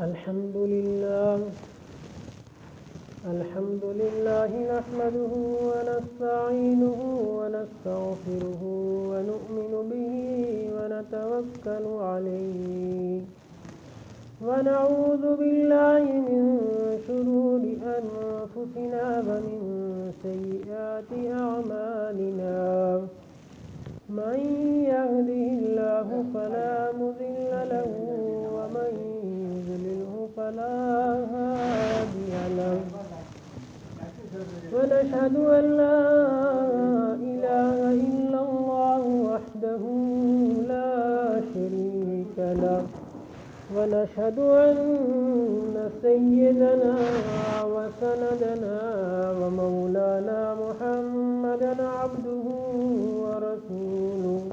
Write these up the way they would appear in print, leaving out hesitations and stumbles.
الحمد لله نحمده ونستعينه ونستغفره ونؤمن به ونتوكل عليه ونعوذ بالله من شرور أنفسنا ومن سيئات أعمالنا من يهده الله فلا مضل له ومن يضلله فلا هادي له ونشهد أن لا إله إلا الله وحده لا شريك له ونشهد أن سيدنا وسندنا ومولانا محمدا عبده ورسوله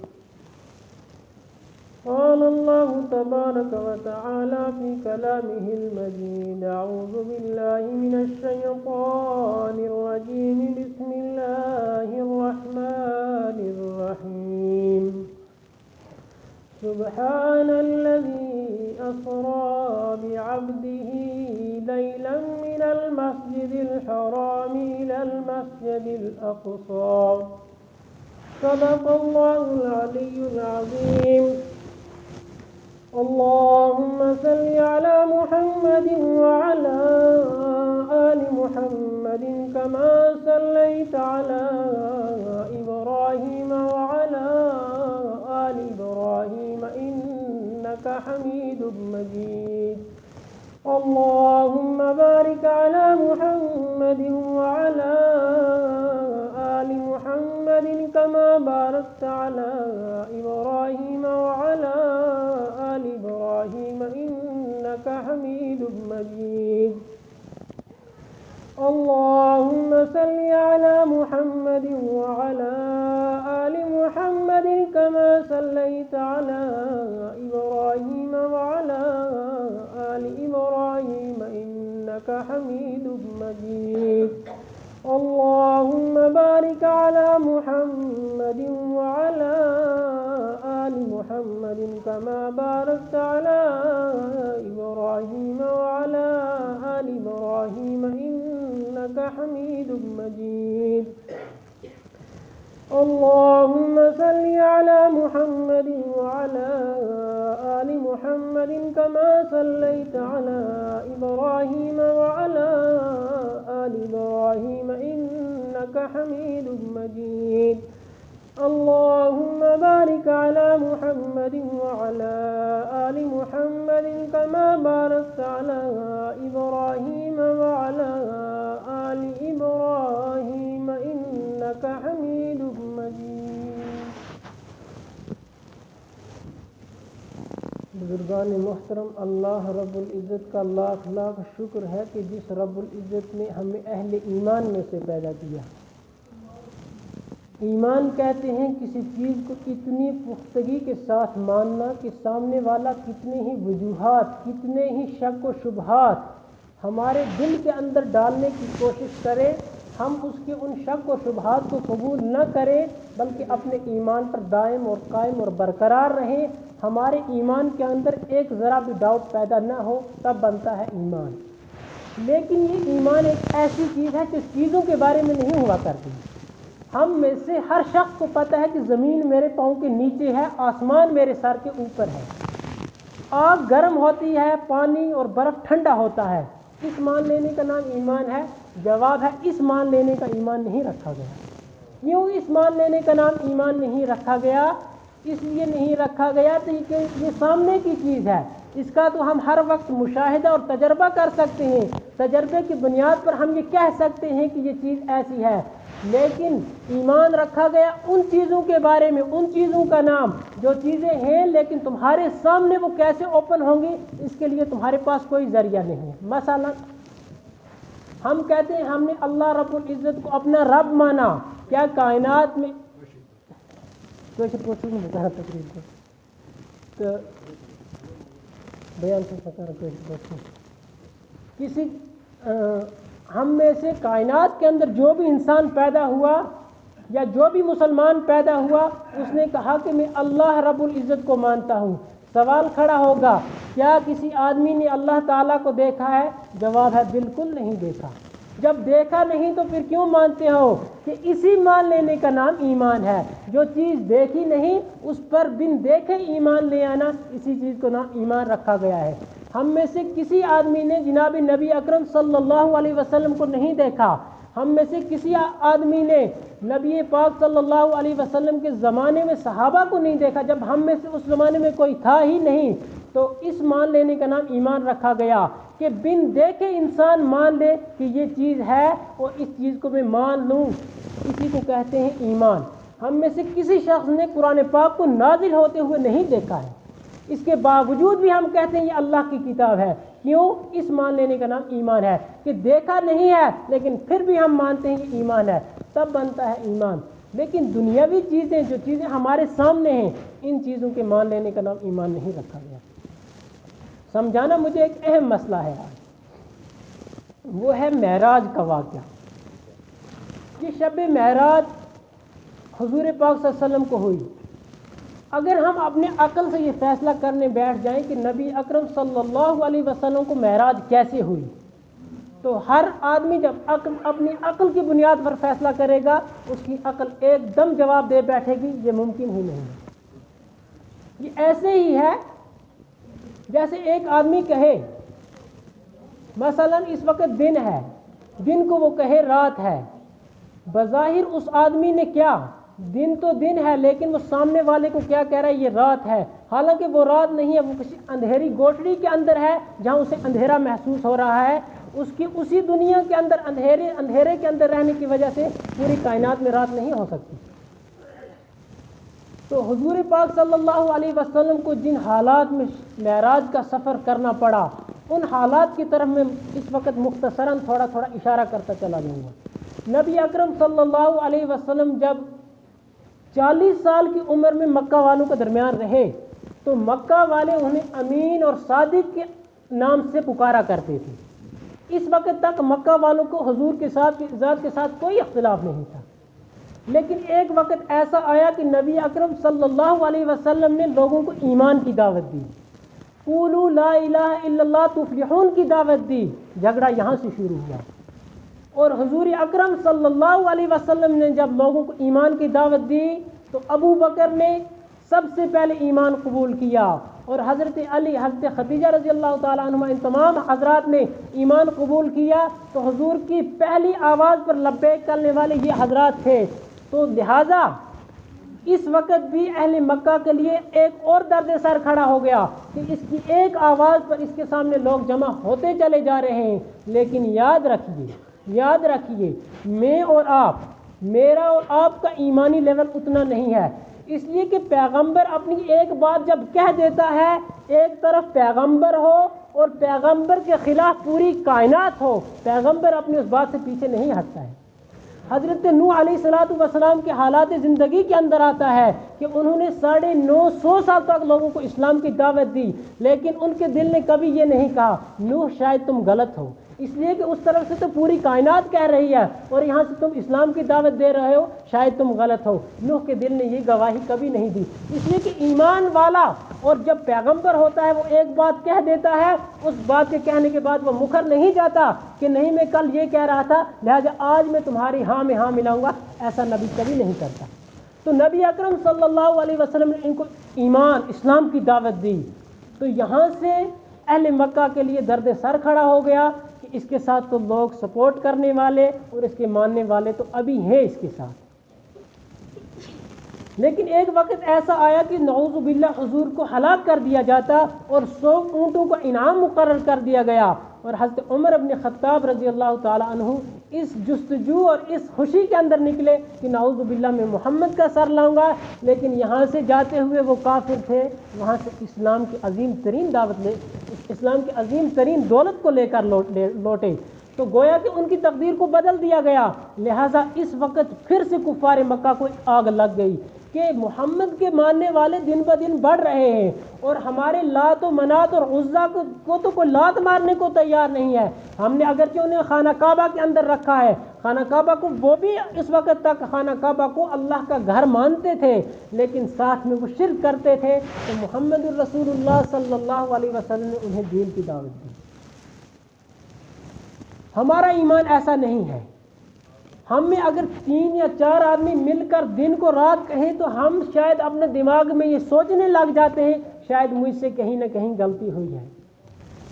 قال الله تبارك وتعالى في كلامه المجيد أعوذ بالله من الشيطان الرجيم بسم الله الرحمن الرحيم سبحان الذي أسرى بعبده ليلا من المسجد الحرام إلى المسجد الأقصى صدق الله العلي العظيم اللهم صل على محمد وعلى آل محمد كما صليت على إبراهيم وعلى آل إبراهيم إنك حميد مجيد اللهم بارك على محمد وعلى آل محمد كما باركت على إبراهيم وعلى آل إبراهيم إنك حميد مجيد اللهم صل على محمد وعلى آل محمد كما صليت على إبراهيم وعلى آل إبراهيم إنك حميد مجيد اللهم بارك على محمد وعلى آل محمد كما باركت على إبراهيم وعلى آل إبراهيم إنك حميد مجيد اللهم صل على محمد وعلى آل محمد كما صليت على إبراهيم وعلى آل إبراهيم إنك حميد مجيد اللهم بارك على محمد وعلى آل محمد كما باركت على إبراهيم وعلى آل إبراهيم إنك حميد مجيد بزرگان محترم، اللہ رب العزت کا لاکھ لاکھ شکر ہے کہ جس رب العزت نے ہمیں اہل ایمان میں سے پیدا کیا۔ ایمان کہتے ہیں کسی چیز کو اتنی پختگی کے ساتھ ماننا کہ سامنے والا کتنے ہی وجوہات، کتنے ہی شک و شبہات ہمارے دل کے اندر ڈالنے کی کوشش کرے، ہم اس کے ان شک و شبہات کو قبول نہ کریں بلکہ اپنے ایمان پر دائم اور قائم اور برقرار رہیں، ہمارے ایمان کے اندر ایک ذرا بھی ڈاؤٹ پیدا نہ ہو، تب بنتا ہے ایمان۔ لیکن یہ ایمان ایک ایسی چیز ہے کہ چیزوں کے بارے میں نہیں ہوا کرتی۔ ہم میں سے ہر شخص کو پتہ ہے کہ زمین میرے پاؤں کے نیچے ہے، آسمان میرے سر کے اوپر ہے، آگ گرم ہوتی ہے، پانی اور برف ٹھنڈا ہوتا ہے۔ اس مان لینے کا نام ایمان ہے؟ جواب ہے اس مان لینے کا ایمان نہیں رکھا گیا۔ کیوں اس مان لینے کا نام ایمان نہیں رکھا گیا؟ اس لیے نہیں رکھا گیا کہ یہ سامنے کی چیز ہے، اس کا تو ہم ہر وقت مشاہدہ اور تجربہ کر سکتے ہیں، تجربے کی بنیاد پر ہم یہ کہہ سکتے ہیں کہ یہ چیز ایسی ہے۔ لیکن ایمان رکھا گیا ان چیزوں کے بارے میں، ان چیزوں کا نام جو چیزیں ہیں لیکن تمہارے سامنے وہ کیسے اوپن ہوں گی اس کے لیے تمہارے پاس کوئی ذریعہ نہیں ہے۔ مثلا ہم کہتے ہیں ہم نے اللہ رب العزت کو اپنا رب مانا، کیا کائنات میں کسی ہم میں سے کائنات کے اندر جو بھی انسان پیدا ہوا یا جو بھی مسلمان پیدا ہوا اس نے کہا کہ میں اللہ رب العزت کو مانتا ہوں، سوال کھڑا ہوگا کیا کسی آدمی نے اللہ تعالیٰ کو دیکھا ہے؟ جواب ہے بالکل نہیں دیکھا۔ جب دیکھا نہیں تو پھر کیوں مانتے ہو کہ اسی مان لینے کا نام ایمان ہے؟ جو چیز دیکھی نہیں اس پر بن دیکھے ایمان لے آنا، اسی چیز کو نام ایمان رکھا گیا ہے۔ ہم میں سے کسی آدمی نے جناب نبی اکرم صلی اللہ علیہ وسلم کو نہیں دیکھا، ہم میں سے کسی آدمی نے نبی پاک صلی اللہ علیہ وسلم کے زمانے میں صحابہ کو نہیں دیکھا، جب ہم میں سے اس زمانے میں کوئی تھا ہی نہیں، تو اس مان لینے کا نام ایمان رکھا گیا کہ بن دیکھے انسان مان لے کہ یہ چیز ہے اور اس چیز کو میں مان لوں، اسی کو کہتے ہیں ایمان۔ ہم میں سے کسی شخص نے قرآن پاک کو نازل ہوتے ہوئے نہیں دیکھا ہے، اس کے باوجود بھی ہم کہتے ہیں یہ اللہ کی کتاب ہے۔ کیوں؟ اس مان لینے کا نام ایمان ہے کہ دیکھا نہیں ہے لیکن پھر بھی ہم مانتے ہیں یہ ایمان ہے، تب بنتا ہے ایمان۔ لیکن دنیاوی چیزیں، جو چیزیں ہمارے سامنے ہیں، ان چیزوں کے مان لینے کا نام ایمان نہیں رکھا گیا۔ سمجھانا مجھے ایک اہم مسئلہ ہے آج، وہ ہے معراج کا واقعہ۔ یہ شب معراج حضور پاک صلی اللہ علیہ وسلم کو ہوئی۔ اگر ہم اپنے عقل سے یہ فیصلہ کرنے بیٹھ جائیں کہ نبی اکرم صلی اللہ علیہ وسلم کو معراج کیسے ہوئی، تو ہر آدمی جب اپنی عقل کی بنیاد پر فیصلہ کرے گا، اس کی عقل ایک دم جواب دے بیٹھے گی یہ ممکن ہی نہیں ہے۔ یہ ایسے ہی ہے جیسے ایک آدمی کہے مثلا اس وقت دن ہے، دن کو وہ کہے رات ہے، بظاہر اس آدمی نے کیا، دن تو دن ہے لیکن وہ سامنے والے کو کیا کہہ رہا ہے، یہ رات ہے، حالانکہ وہ رات نہیں ہے، وہ کسی اندھیری گوٹڑی کے اندر ہے جہاں اسے اندھیرا محسوس ہو رہا ہے۔ اس کی اسی دنیا کے اندر اندھیرے کے اندر رہنے کی وجہ سے پوری کائنات میں رات نہیں ہو سکتی۔ تو حضور پاک صلی اللہ علیہ وسلم کو جن حالات میں معراج کا سفر کرنا پڑا، ان حالات کی طرف میں اس وقت مختصراً تھوڑا اشارہ کرتا چلا جاؤں گا۔ نبی اکرم صلی اللہ علیہ وسلم جب 40 سال کی عمر میں مکہ والوں کے درمیان رہے تو مکہ والے انہیں امین اور صادق کے نام سے پکارا کرتے تھے۔ اس وقت تک مکہ والوں کو حضور کے ساتھ ذات کے ساتھ کوئی اختلاف نہیں تھا، لیکن ایک وقت ایسا آیا کہ نبی اکرم صلی اللہ علیہ وسلم نے لوگوں کو ایمان کی دعوت دی، قولوا لا الہ الا اللہ تفلحون کی دعوت دی۔ جھگڑا یہاں سے شروع ہوا، اور حضور اکرم صلی اللہ علیہ وسلم نے جب لوگوں کو ایمان کی دعوت دی تو ابو بکر نے سب سے پہلے ایمان قبول کیا، اور حضرت علی، حضرت خدیجہ رضی اللہ تعالیٰ عنہما، ان تمام حضرات نے ایمان قبول کیا۔ تو حضور کی پہلی آواز پر لبیک کرنے والے یہ حضرات تھے۔ تو لہٰذا اس وقت بھی اہل مکہ کے لیے ایک اور درد سر کھڑا ہو گیا کہ اس کی ایک آواز پر اس کے سامنے لوگ جمع ہوتے چلے جا رہے ہیں۔ لیکن یاد رکھیے میں اور آپ، میرا اور آپ کا ایمانی لیول اتنا نہیں ہے، اس لیے کہ پیغمبر اپنی ایک بات جب کہہ دیتا ہے، ایک طرف پیغمبر ہو اور پیغمبر کے خلاف پوری کائنات ہو، پیغمبر اپنی اس بات سے پیچھے نہیں ہٹتا ہے۔ حضرت نوح علیہ السلام کے حالات زندگی کے اندر آتا ہے کہ انہوں نے 950 سال تک لوگوں کو اسلام کی دعوت دی، لیکن ان کے دل نے کبھی یہ نہیں کہا نوح شاید تم غلط ہو، اس لیے کہ اس طرف سے تو پوری کائنات کہہ رہی ہے اور یہاں سے تم اسلام کی دعوت دے رہے ہو، شاید تم غلط ہو۔ نوح کے دل نے یہ گواہی کبھی نہیں دی، اس لیے کہ ایمان والا اور جب پیغمبر ہوتا ہے وہ ایک بات کہہ دیتا ہے، اس بات کے کہنے کے بعد وہ مکر نہیں جاتا کہ نہیں میں کل یہ کہہ رہا تھا لہٰذا آج میں تمہاری ہاں میں ہاں ملاؤں گا، ایسا نبی کبھی نہیں کرتا۔ تو نبی اکرم صلی اللہ علیہ وسلم نے ان کو ایمان، اسلام کی دعوت دی۔ تو یہاں سے اہل مکہ کے لیے درد سر کھڑا ہو گیا کہ اس کے ساتھ تو لوگ سپورٹ کرنے والے اور اس کے ماننے والے تو ابھی ہیں اس کے ساتھ، لیکن ایک وقت ایسا آیا کہ نعوذ باللہ حضور کو ہلاک کر دیا جاتا اور 100 اونٹوں کا انعام مقرر کر دیا گیا، اور حضرت عمر بن خطاب رضی اللہ تعالی عنہ اس جستجو اور اس خوشی کے اندر نکلے کہ نعوذ باللہ میں محمد کا سر لاؤں گا، لیکن یہاں سے جاتے ہوئے وہ کافر تھے، وہاں سے اسلام کی عظیم ترین دعوت اسلام کی عظیم ترین دولت کو لے کر لوٹے، تو گویا کہ ان کی تقدیر کو بدل دیا گیا۔ لہٰذا اس وقت پھر سے کفار مکہ کو آگ لگ گئی کہ محمد کے ماننے والے دن بہ دن بڑھ رہے ہیں اور ہمارے لات و منات اور عزا کو تو کوئی لات مارنے کو تیار نہیں ہے۔ ہم نے اگرچہ انہیں خانہ کعبہ کے اندر رکھا ہے، خانہ کعبہ کو وہ بھی اس وقت تک خانہ کعبہ کو اللہ کا گھر مانتے تھے، لیکن ساتھ میں وہ شرک کرتے تھے، تو محمد الرسول اللہ صلی اللہ علیہ وسلم نے انہیں دین کی دعوت دی۔ ہمارا ایمان ایسا نہیں ہے، ہم میں اگر 3 یا 4 آدمی مل کر دن کو رات کہیں تو ہم شاید اپنے دماغ میں یہ سوچنے لگ جاتے ہیں شاید مجھ سے کہیں نہ کہیں غلطی ہوئی ہے۔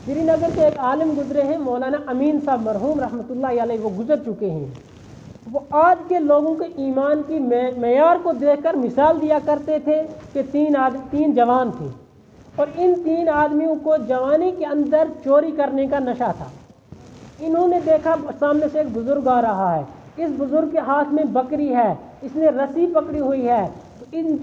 سری نگر کے ایک عالم گزرے ہیں مولانا امین صاحب مرحوم رحمۃ اللہ علیہ، وہ گزر چکے ہیں۔ وہ آج کے لوگوں کے ایمان کی معیار کو دیکھ کر مثال دیا کرتے تھے کہ 3 جوان تھے اور ان 3 آدمیوں کو جوانی کے اندر چوری کرنے کا نشہ تھا۔ انہوں نے دیکھا سامنے سے ایک بزرگ آ رہا ہے، اس بزرگ کے ہاتھ میں بکری ہے، اس نے رسی پکڑی ہوئی ہے، تو ان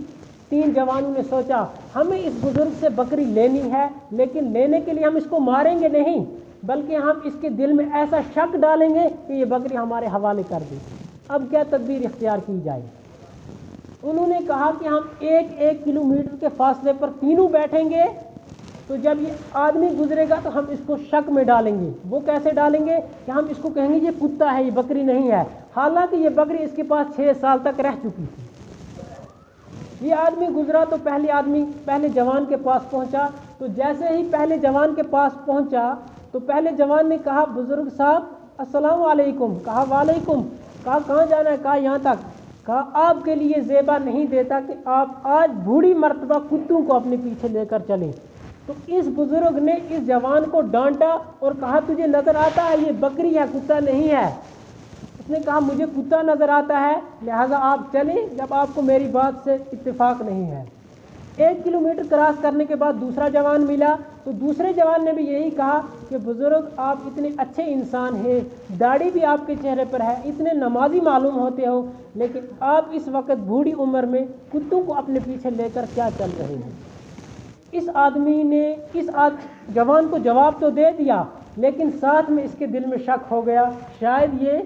3 جوانوں نے سوچا ہمیں اس بزرگ سے بکری لینی ہے، لیکن لینے کے لیے ہم اس کو ماریں گے نہیں بلکہ ہم اس کے دل میں ایسا شک ڈالیں گے کہ یہ بکری ہمارے حوالے کر دے۔ اب کیا تدبیر اختیار کی جائے؟ انہوں نے کہا کہ ہم 1 کلومیٹر کے فاصلے پر تینوں بیٹھیں گے، تو جب یہ آدمی گزرے گا تو ہم اس کو شک میں ڈالیں گے۔ وہ کیسے ڈالیں گے کہ ہم اس کو کہیں گے یہ کتا ہے، یہ بکری نہیں ہے، حالانکہ یہ بکری اس کے پاس 6 سال تک رہ چکی تھی۔ یہ آدمی گزرا تو پہلے جوان کے پاس پہنچا، تو جیسے ہی پہلے جوان کے پاس پہنچا تو پہلے جوان نے کہا بزرگ صاحب السلام علیکم۔ کہا وعلیکم۔ کہا کہاں جانا ہے؟ کہا یہاں تک۔ کہا آپ کے لیے زیبا نہیں دیتا کہ آپ آج بوڑھی مرتبہ کتوں کو اپنے پیچھے لے کر چلیں۔ تو اس بزرگ نے اس جوان کو ڈانٹا اور کہا تجھے نظر آتا ہے یہ بکری ہے، کتا نہیں ہے؟ اس نے کہا مجھے کتا نظر آتا ہے، لہٰذا آپ چلیں جب آپ کو میری بات سے اتفاق نہیں ہے۔ 1 کلومیٹر کراس کرنے کے بعد دوسرا جوان ملا، تو دوسرے جوان نے بھی یہی کہا کہ بزرگ آپ اتنے اچھے انسان ہیں، داڑھی بھی آپ کے چہرے پر ہے، اتنے نمازی معلوم ہوتے ہو، لیکن آپ اس وقت بوڑھی عمر میں کتوں کو اپنے پیچھے لے کر کیا چل رہے ہیں؟ اس آدمی نے اس جوان کو جواب تو دے دیا، لیکن ساتھ میں اس کے دل میں شک ہو گیا شاید یہ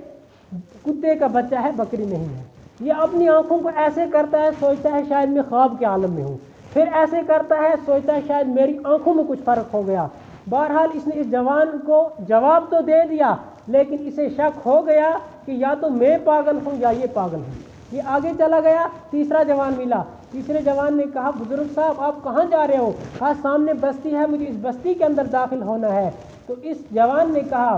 کتے کا بچہ ہے، بکری نہیں ہے۔ یہ اپنی آنکھوں کو ایسے کرتا ہے، سوچتا ہے شاید میں خواب کے عالم میں ہوں، پھر ایسے کرتا ہے سوچتا ہے شاید میری آنکھوں میں کچھ فرق ہو گیا۔ بہرحال اس نے اس جوان کو جواب تو دے دیا، لیکن اسے شک ہو گیا کہ یا تو میں پاگل ہوں یا یہ پاگل ہوں۔ یہ آگے چلا گیا، تیسرا جوان ملا، تیسرے جوان نے کہا بزرگ صاحب آپ کہاں جا رہے ہو؟ کہا سامنے بستی ہے، مجھے اس بستی کے اندر داخل ہونا ہے۔ تو اس جوان نے کہا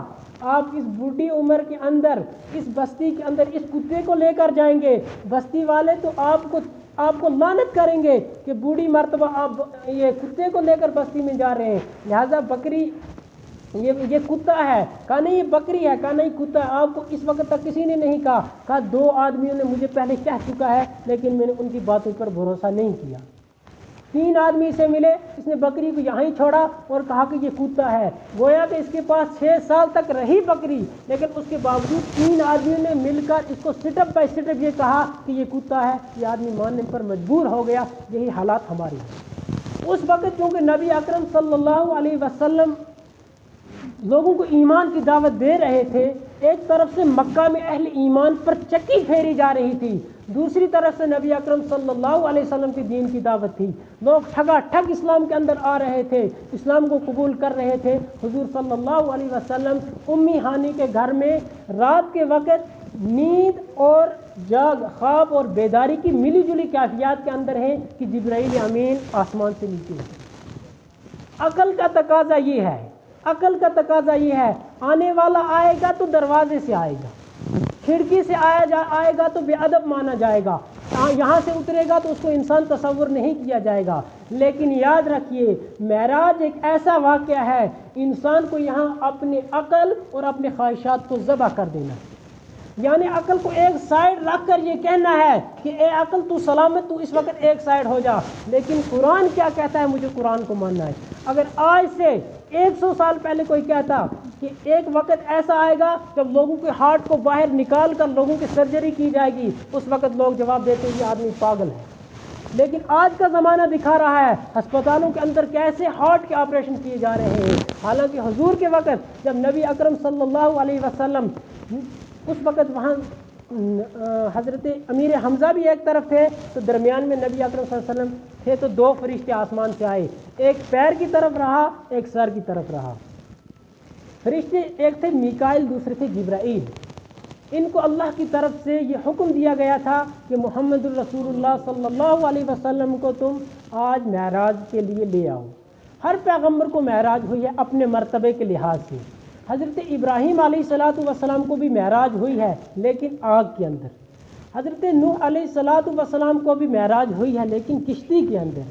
آپ اس بوڑھی عمر کے اندر اس بستی کے اندر اس کتے کو لے کر جائیں گے، بستی والے تو آپ کو لعنت کریں گے کہ بوڑھی مرتبہ آپ یہ کتے کو لے کر بستی میں جا رہے ہیں، لہذا بکری یہ کتا ہے۔ کہا نہیں یہ بکری ہے، کہا نہیں کتا ہے۔ آپ کو اس وقت تک کسی نے نہیں کہا؟ کہا 2 آدمیوں نے مجھے پہلے کہہ چکا ہے، لیکن میں نے ان کی باتوں پر بھروسہ نہیں کیا۔ 3 آدمی سے ملے، اس نے بکری کو یہاں ہی چھوڑا اور کہا کہ یہ کتا ہے، گویا کہ اس کے پاس 6 سال تک رہی بکری، لیکن اس کے باوجود 3 آدمیوں نے مل کر اس کو سٹپ بائی سٹپ یہ کہا کہ یہ کتا ہے۔ یہ آدمی ماننے پر مجبور ہو گیا۔ یہی حالات ہماری ہیں۔ اس وقت چونکہ نبی اکرم صلی اللہ علیہ وسلم لوگوں کو ایمان کی دعوت دے رہے تھے، ایک طرف سے مکہ میں اہل ایمان پر چکی پھیری جا رہی تھی، دوسری طرف سے نبی اکرم صلی اللہ علیہ وسلم کی دین کی دعوت تھی، لوگ ٹھگا ٹھگ اسلام کے اندر آ رہے تھے، اسلام کو قبول کر رہے تھے۔ حضور صلی اللہ علیہ وسلم امی ہانی کے گھر میں رات کے وقت نیند اور خواب اور بیداری کی ملی جلی کیفیات کے اندر ہیں کہ جبرائیل امین آسمان سے نیچے ہے۔ عقل کا تقاضا یہ ہے آنے والا آئے گا تو دروازے سے آئے گا، کھڑکی سے آئے گا تو بے ادب مانا جائے گا، یہاں سے اترے گا تو اس کو انسان تصور نہیں کیا جائے گا۔ لیکن یاد رکھیے معراج ایک ایسا واقعہ ہے، انسان کو یہاں اپنے عقل اور اپنے خواہشات کو ذبح کر دینا، یعنی عقل کو ایک سائیڈ رکھ کر یہ کہنا ہے کہ اے عقل تو سلامت، تو اس وقت ایک سائیڈ ہو جا۔ لیکن قرآن کیا کہتا ہے؟ مجھے قرآن کو ماننا ہے۔ اگر آج سے 100 سال پہلے کوئی کہتا کہ ایک وقت ایسا آئے گا جب لوگوں کے ہارٹ کو باہر نکال کر لوگوں کی سرجری کی جائے گی، اس وقت لوگ جواب دیتے یہ آدمی پاگل ہے۔ لیکن آج کا زمانہ دکھا رہا ہے ہسپتالوں کے اندر کیسے ہارٹ کے آپریشن کیے جا رہے ہیں، حالانکہ حضور کے وقت جب نبی اکرم صلی اللہ علیہ وسلم اس وقت وہاں حضرت امیر حمزہ بھی ایک طرف تھے، تو درمیان میں نبی اکرم صلی اللہ علیہ وسلم تھے، تو 2 فرشتے آسمان سے آئے، ایک پیر کی طرف رہا، ایک سر کی طرف رہا۔ فرشتے ایک تھے میکائیل، دوسرے تھے جبرائیل۔ ان کو اللہ کی طرف سے یہ حکم دیا گیا تھا کہ محمد الرسول اللہ صلی اللہ علیہ وسلم کو تم آج معراج کے لیے لے آؤ۔ ہر پیغمبر کو معراج ہوئی ہے اپنے مرتبے کے لحاظ سے۔ حضرت ابراہیم علیہ السلام کو بھی معراج ہوئی ہے لیکن آگ کے اندر۔ حضرت نوح علیہ السلام کو بھی معراج ہوئی ہے لیکن کشتی کے اندر۔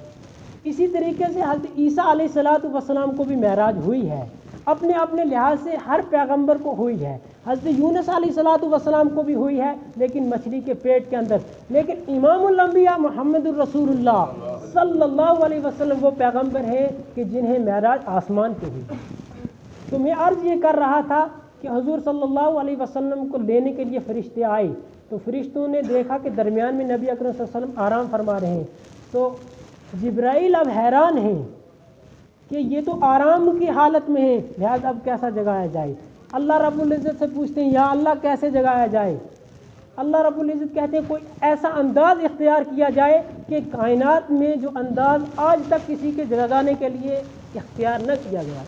اسی طریقے سے حضرت عیسیٰ علیہ السلام کو بھی معراج ہوئی ہے، اپنے اپنے لحاظ سے ہر پیغمبر کو ہوئی ہے۔ حضرت یونس علیہ السلام کو بھی ہوئی ہے لیکن مچھلی کے پیٹ کے اندر۔ لیکن امام الانبیاء محمد الرسول اللہ صلی اللہ علیہ وسلم وہ پیغمبر ہیں کہ جنہیں معراج آسمان پہ ہوئی۔ تو میں عرض یہ کر رہا تھا کہ حضور صلی اللہ علیہ وسلم کو لینے کے لیے فرشتے آئے، تو فرشتوں نے دیکھا کہ درمیان میں نبی اکرم صلی اللہ علیہ وسلم آرام فرما رہے ہیں، تو جبرائیل اب حیران ہیں کہ یہ تو آرام کی حالت میں ہے، لہذا اب کیسا جگایا جائے۔ اللہ رب العزت سے پوچھتے ہیں یا اللہ کیسے جگایا جائے؟ اللہ رب العزت کہتے ہیں کوئی ایسا انداز اختیار کیا جائے کہ کائنات میں جو انداز آج تک کسی کے جگانے کے لیے اختیار نہ کیا گیا۔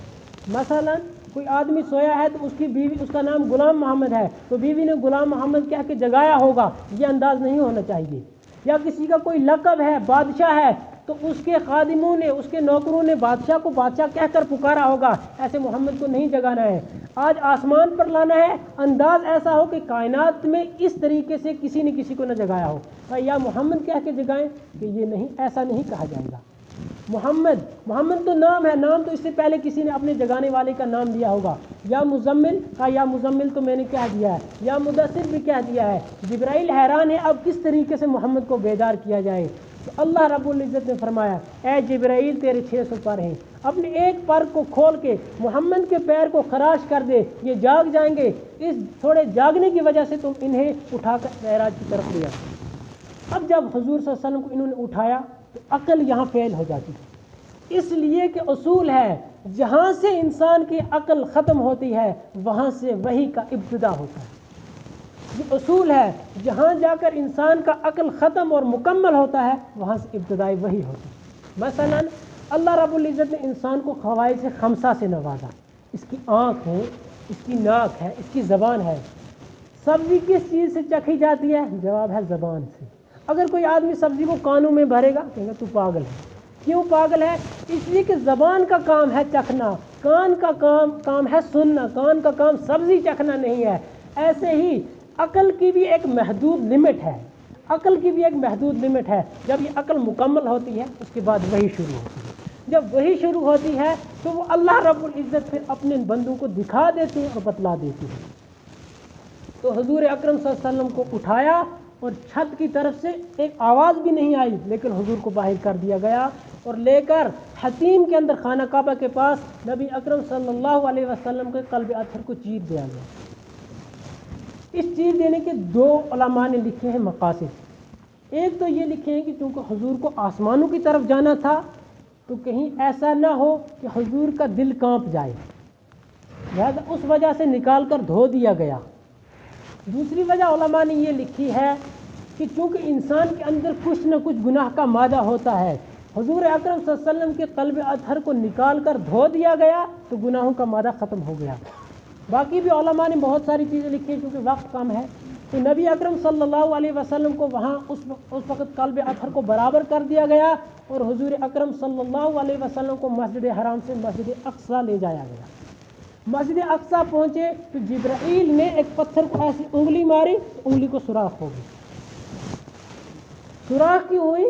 مثلا کوئی آدمی سویا ہے تو اس کی بیوی، اس کا نام غلام محمد ہے، تو بیوی نے غلام محمد کہہ کے جگایا ہوگا، یہ انداز نہیں ہونا چاہیے۔ یا کسی کا کوئی لقب ہے، بادشاہ ہے، تو اس کے خادموں نے، اس کے نوکروں نے بادشاہ کو بادشاہ کہہ کر پکارا ہوگا، ایسے محمد کو نہیں جگانا ہے۔ آج آسمان پر لانا ہے، انداز ایسا ہو کہ کائنات میں اس طریقے سے کسی نے کسی کو نہ جگایا ہو، یا محمد کہہ کے جگائیں، کہ یہ نہیں، ایسا نہیں کہا جائے گا۔ محمد تو نام ہے، نام تو اس سے پہلے کسی نے اپنے جگانے والے کا نام دیا ہوگا۔ یا مزمل کا، یا مزمل تو میں نے کہہ دیا ہے، یا مدثر بھی کہہ دیا ہے۔ جبرائیل حیران ہے اب کس طریقے سے محمد کو بیدار کیا جائے، تو اللہ رب العزت نے فرمایا اے جبرائیل تیرے 600 پر ہیں، اپنے ایک پر کو کھول کے محمد کے پیر کو خراش کر دے، یہ جاگ جائیں گے، اس تھوڑے جاگنے کی وجہ سے تم انہیں اٹھا کر معراج کی طرف لیا۔ اب جب حضور صلی اللہ علیہ وسلم کو انہوں نے اٹھایا تو عقل یہاں فیل ہو جاتی ہے، اس لیے کہ اصول ہے جہاں سے انسان کی عقل ختم ہوتی ہے وہاں سے وحی کا ابتدا ہوتا ہے۔ یہ اصول ہے، جہاں جا کر انسان کا عقل ختم اور مکمل ہوتا ہے وہاں سے ابتدائی وحی ہوتی ہے۔ مثلا اللہ رب العزت نے انسان کو خواص خمسہ سے نوازا، اس کی آنکھ ہے، اس کی ناک ہے، اس کی زبان ہے۔ سبزی کس چیز سے چکھی جاتی ہے؟ جواب ہے زبان سے۔ اگر کوئی آدمی سبزی کو کانوں میں بھرے گا کہیں گے تو پاگل ہے۔ کیوں پاگل ہے؟ اس لیے کہ زبان کا کام ہے چکھنا، کان کا کام ہے سننا، کان کا کام سبزی چکھنا نہیں ہے۔ ایسے ہی عقل کی بھی ایک محدود لمٹ ہے، عقل کی بھی ایک محدود لمٹ ہے۔ جب یہ عقل مکمل ہوتی ہے اس کے بعد وہی شروع ہوتی ہے۔ جب وہی شروع ہوتی ہے تو وہ اللہ رب العزت پھر اپنے بندوں کو دکھا دیتے ہیں اور بتلا دیتے ہیں۔ تو حضور اکرم صلی اللہ علیہ وسلم کو اٹھایا اور چھت کی طرف سے ایک آواز بھی نہیں آئی، لیکن حضور کو باہر کر دیا گیا اور لے کر حتیم کے اندر خانہ کعبہ کے پاس نبی اکرم صلی اللہ علیہ وسلم کے قلب اطہر کو چیر دیا گیا۔ اس چیر دینے کے دو علماء نے لکھے ہیں مقاصد۔ ایک تو یہ لکھے ہیں کہ چونکہ حضور کو آسمانوں کی طرف جانا تھا تو کہیں ایسا نہ ہو کہ حضور کا دل کانپ جائے، لہذا اس وجہ سے نکال کر دھو دیا گیا۔ دوسری وجہ علماء نے یہ لکھی ہے کہ چونکہ انسان کے اندر کچھ نہ کچھ گناہ کا مادہ ہوتا ہے، حضور اکرم صلی اللہ علیہ وسلم کے قلب اطہر کو نکال کر دھو دیا گیا تو گناہوں کا مادہ ختم ہو گیا۔ باقی بھی علماء نے بہت ساری چیزیں لکھی ہیں، چونکہ وقت کم ہے تو نبی اکرم صلی اللہ علیہ وسلم کو وہاں اس وقت قلب اطہر کو برابر کر دیا گیا اور حضور اکرم صلی اللہ علیہ وسلم کو مسجد حرام سے مسجد اقصیٰ لے جایا گیا۔ مسجد اقصیٰ پہنچے تو جبرائیل نے ایک پتھر کو ایسی انگلی ماری تو انگلی کو سوراخ ہو گئی۔ سوراخ کیوں ہوئی؟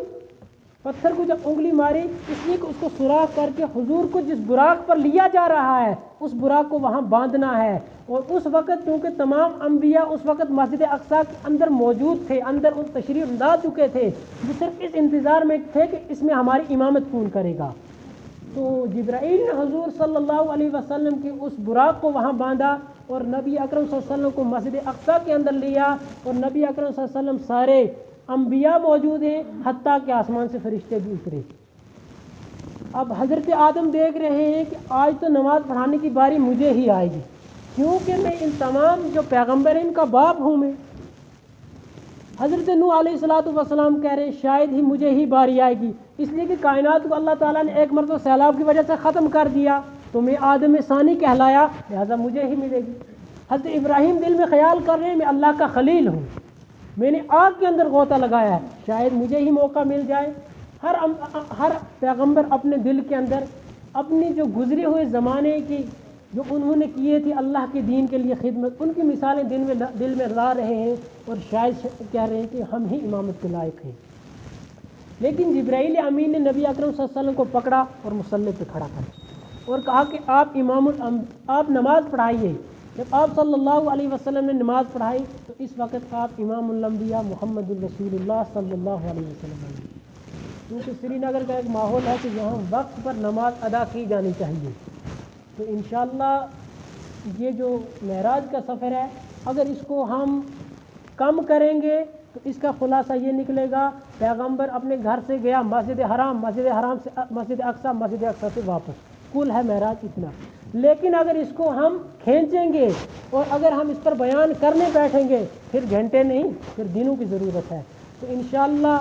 پتھر کو جب انگلی ماری اس لیے کہ اس کو سوراخ کر کے حضور کو جس براق پر لیا جا رہا ہے اس براق کو وہاں باندھنا ہے۔ اور اس وقت چونکہ تمام انبیاء اس وقت مسجد اقصیٰ کے اندر موجود تھے، اندر ان تشریف لا چکے تھے، وہ صرف اس انتظار میں تھے کہ اس میں ہماری امامت کون کرے گا۔ تو جبرائیل نے حضور صلی اللہ علیہ وسلم کی اس براق کو وہاں باندھا اور نبی اکرم صلی اللہ علیہ وسلم کو مسجد اقصیٰ کے اندر لیا، اور نبی اکرم صلی اللہ علیہ وسلم سارے انبیاء موجود ہیں، حتیٰ کہ آسمان سے فرشتے بھی اترے۔ اب حضرت آدم دیکھ رہے ہیں کہ آج تو نماز پڑھانے کی باری مجھے ہی آئے گی، کیونکہ میں ان تمام جو پیغمبر ہیں ان کا باپ ہوں میں۔ حضرت نوح علیہ السلام کہہ رہے ہیں شاید ہی مجھے ہی باری آئے گی، اس لیے کہ کائنات کو اللہ تعالیٰ نے ایک مرتبہ سیلاب کی وجہ سے ختم کر دیا تو میں آدم ثانی کہلایا، لہذا مجھے ہی ملے گی۔ حضرت ابراہیم دل میں خیال کر رہے ہیں میں اللہ کا خلیل ہوں، میں نے آگ کے اندر غوطہ لگایا ہے، شاید مجھے ہی موقع مل جائے۔ ہر پیغمبر اپنے دل کے اندر اپنی جو گزرے ہوئے زمانے کی جو انہوں نے کیے تھی اللہ کے دین کے لیے خدمت، ان کی مثالیں دل میں لا رہے ہیں اور شاید کہہ رہے ہیں کہ ہم ہی امامت کے لائق ہیں۔ لیکن جبرائیل امین نے نبی اکرم صلی اللہ علیہ وسلم کو پکڑا اور مصلی پہ کھڑا کر اور کہا کہ آپ نماز پڑھائیے۔ جب آپ صلی اللہ علیہ وسلم نے نماز پڑھائی تو اس وقت آپ امام الانبیاء محمد الرسول اللہ صلی اللہ علیہ وسلم ہیں، کیونکہ سری نگر کا ایک ماحول ہے کہ یہاں وقت پر نماز ادا کی جانی چاہیے۔ تو انشاءاللہ یہ جو معراج کا سفر ہے، اگر اس کو ہم کم کریں گے تو اس کا خلاصہ یہ نکلے گا پیغمبر اپنے گھر سے گیا مسجد حرام سے مسجد اقصی سے واپس، کل ہے معراج اتنا۔ لیکن اگر اس کو ہم کھینچیں گے اور اگر ہم اس پر بیان کرنے بیٹھیں گے پھر گھنٹے نہیں پھر دنوں کی ضرورت ہے۔ تو انشاءاللہ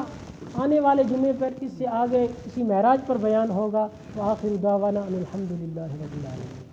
آنے والے جمعے پر اس سے آگے اسی معراج پر بیان ہوگا۔ وآخر دعوانا ان الحمد للہ رب العالمین۔